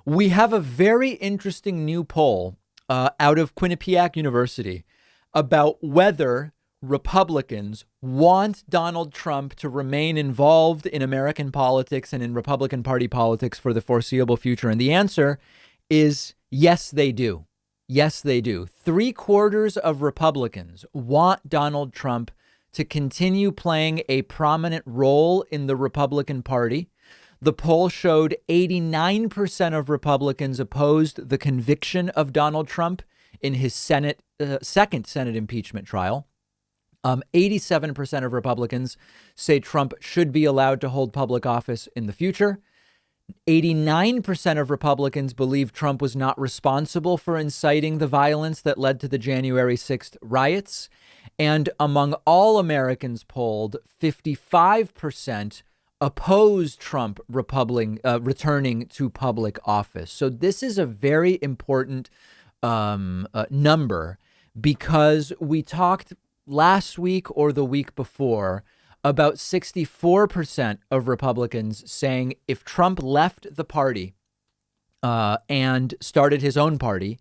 We have a very interesting new poll out of Quinnipiac University about whether Republicans want Donald Trump to remain involved in American politics and in Republican Party politics for the foreseeable future. And the answer is yes, they do. Yes, they do. 3/4 of Republicans want Donald Trump to continue playing a prominent role in the Republican Party. The poll showed 89% of Republicans opposed the conviction of Donald Trump in his second Senate impeachment trial. 87% of Republicans say Trump should be allowed to hold public office in the future. 89% of Republicans believe Trump was not responsible for inciting the violence that led to the January 6th riots. And among all Americans polled, 55% opposed Trump returning to public office. So this is a very important number, because we talked last week or the week before about 64% of Republicans saying if Trump left the party and started his own party,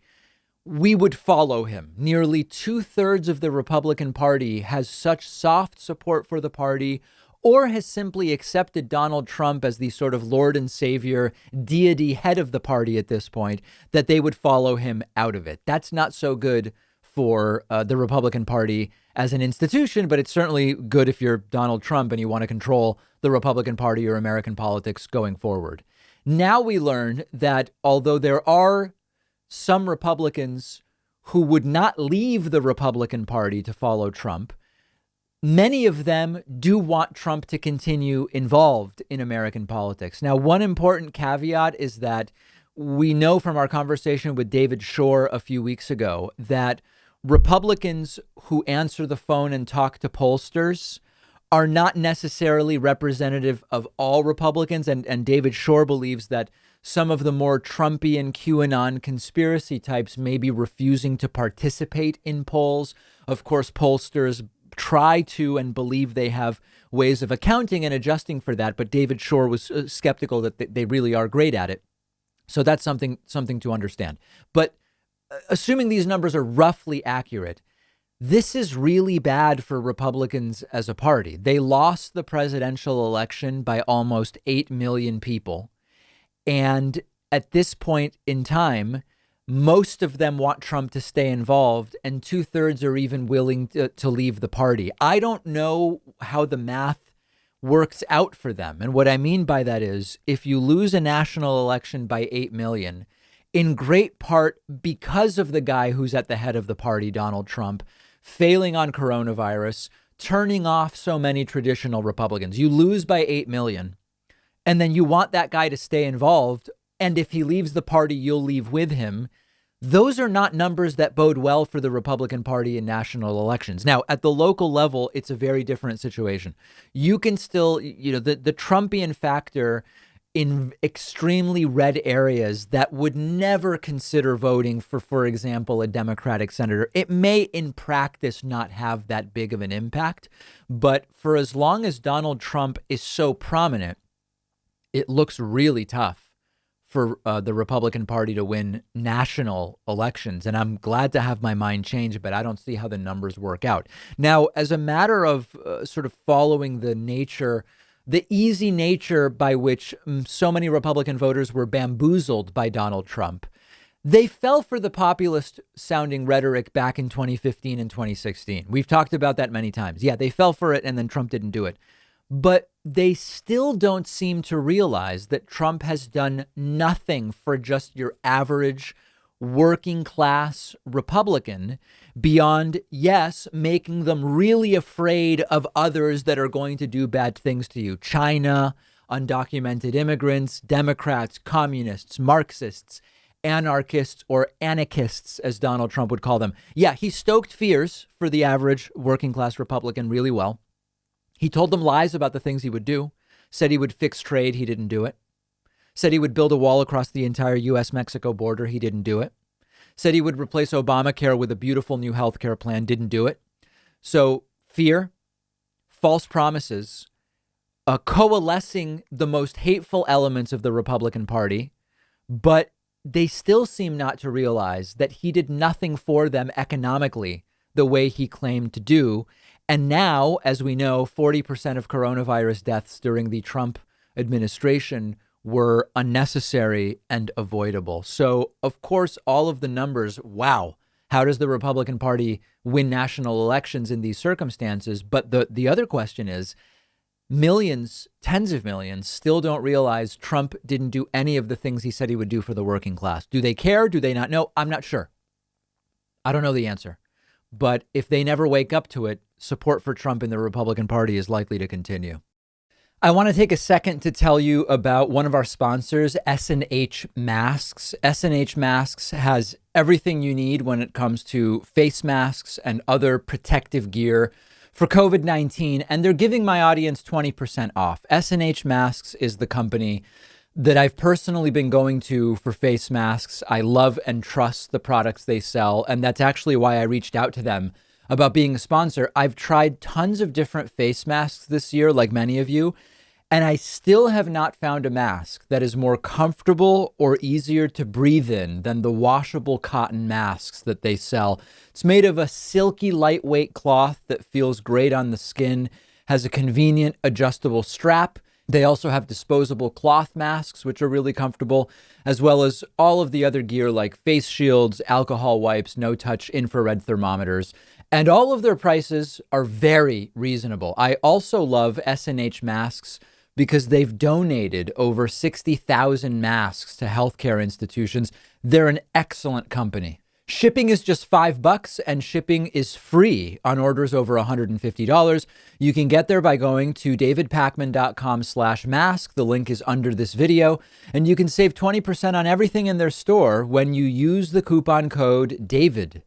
we would follow him. Nearly 2/3 of the Republican Party has such soft support for the party, or has simply accepted Donald Trump as the sort of Lord and Savior deity head of the party at this point, that they would follow him out of it. That's not so good for the Republican Party as an institution, but it's certainly good if you're Donald Trump and you want to control the Republican Party or American politics going forward. Now we learn that although there are some Republicans who would not leave the Republican Party to follow Trump, many of them do want Trump to continue involved in American politics. Now, one important caveat is that we know from our conversation with David Shore a few weeks ago that Republicans who answer the phone and talk to pollsters are not necessarily representative of all Republicans. And David Shore believes that some of the more Trumpian QAnon conspiracy types may be refusing to participate in polls. Of course, pollsters try to and believe they have ways of accounting and adjusting for that. But David Shore was skeptical that they really are great at it. So that's something to understand. But assuming these numbers are roughly accurate, this is really bad for Republicans as a party. They lost the presidential election by almost 8 million people. And at this point in time, most of them want Trump to stay involved, and 2/3 are even willing to leave the party. I don't know how the math works out for them. And what I mean by that is if you lose a national election by 8 million, in great part because of the guy who's at the head of the party, Donald Trump, failing on coronavirus, turning off so many traditional Republicans. You lose by 8 million, and then you want that guy to stay involved. And if he leaves the party, you'll leave with him. Those are not numbers that bode well for the Republican Party in national elections. Now, at the local level, it's a very different situation. You can still, the Trumpian factor in extremely red areas that would never consider voting for example, a Democratic senator. It may in practice not have that big of an impact, but for as long as Donald Trump is so prominent, it looks really tough for the Republican Party to win national elections. And I'm glad to have my mind changed, but I don't see how the numbers work out. Now, as a matter of sort of following the easy nature by which so many Republican voters were bamboozled by Donald Trump, they fell for the populist sounding rhetoric back in 2015 and 2016. We've talked about that many times. Yeah, they fell for it and then Trump didn't do it. But they still don't seem to realize that Trump has done nothing for just your average working class Republican beyond, yes, making them really afraid of others that are going to do bad things to you. China, undocumented immigrants, Democrats, communists, Marxists, anarchists, or anarchists, as Donald Trump would call them. Yeah, he stoked fears for the average working class Republican really well. He told them lies about the things he would do, said he would fix trade. He didn't do it. Said he would build a wall across the entire U.S.-Mexico border. He didn't do it. Said he would replace Obamacare with a beautiful new health care plan. Didn't do it. So fear, false promises, coalescing the most hateful elements of the Republican Party, but they still seem not to realize that he did nothing for them economically the way he claimed to do. And now, as we know, 40% of coronavirus deaths during the Trump administration were unnecessary and avoidable. So, of course, all of the numbers, wow, how does the Republican Party win national elections in these circumstances? But the other question is, millions, tens of millions, still don't realize Trump didn't do any of the things he said he would do for the working class. Do they care? Do they not know? I'm not sure. I don't know the answer. But if they never wake up to it, support for Trump in the Republican Party is likely to continue. I want to take a second to tell you about one of our sponsors, S&H Masks. S&H Masks has everything you need when it comes to face masks and other protective gear for COVID-19, and they're giving my audience 20% off. S&H Masks is the company that I've personally been going to for face masks. I love and trust the products they sell, and that's actually why I reached out to them about being a sponsor. I've tried tons of different face masks this year, like many of you, and I still have not found a mask that is more comfortable or easier to breathe in than the washable cotton masks that they sell. It's made of a silky, lightweight cloth that feels great on the skin, has a convenient adjustable strap. They also have disposable cloth masks, which are really comfortable, as well as all of the other gear like face shields, alcohol wipes, no-touch infrared thermometers. And all of their prices are very reasonable. I also love S&H Masks because they've donated over 60,000 masks to healthcare institutions. They're an excellent company. Shipping is just $5 and shipping is free on orders over $150. You can get there by going to davidpakman.com/mask. The link is under this video, and you can save 20% on everything in their store when you use the coupon code DAVID.